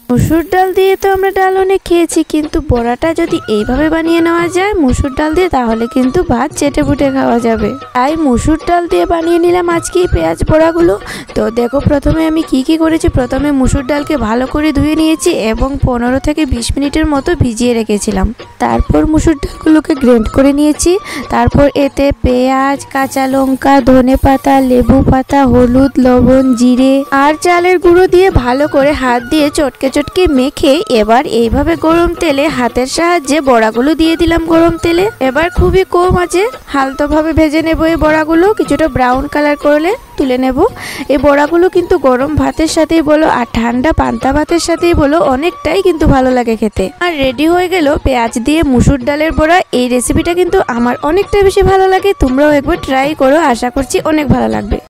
মুসুর ডাল দিয়ে তো আমরা ডাল অনেক খেয়েছি, কিন্তু বড়াটা যদি এইভাবে বানিয়ে নেওয়া যায় মুসুর ডাল দিয়ে, তাহলে কিন্তু ভাত চেটে পুটে খাওয়া যাবে। তাই মুসুর ডাল দিয়ে বানিয়ে নিলাম আজকে এই পেঁয়াজ বড়াগুলো। তো দেখো প্রথমে আমি কি করেছি। প্রথমে মুসুর ডালকে ভালো করে ধুয়ে নিয়েছি এবং 15 থেকে 20 মিনিটের মতো ভিজিয়ে রেখেছিলাম। তারপর মুসুর ডালগুলোকে গ্রেন্ড করে নিয়েছি। তারপর এতে পেঁয়াজ, কাঁচা লঙ্কা, ধনে পাতা, লেবু পাতা, হলুদ, লবণ, জিরে আর চালের গুঁড়ো দিয়ে ভালো করে হাত দিয়ে চটকে চটকে মেখে এবার এইভাবে গরম তেলে হাতের সাহায্যে বড়াগুলো দিয়ে দিলাম গরম তেলে। এবার খুবই কম আঁচে হালকাভাবে ভেজে নেব এই বড়াগুলো। কিছুটা ব্রাউন কালার করলে তুলে নেব। এই বড়াগুলো কিন্তু গরম ভাতের সাথেই বলো আর ঠান্ডা পান্তা ভাতের সাথেই বলো অনেকটাই কিন্তু ভালো লাগে খেতে। আর রেডি হয়ে গেল পেঁয়াজ দিয়ে মুসুর ডালের বড়া। এই রেসিপিটা কিন্তু আমার অনেকটা বেশি ভালো লাগে। তোমরাও একবার ট্রাই করো, আশা করছি অনেক ভালো লাগবে।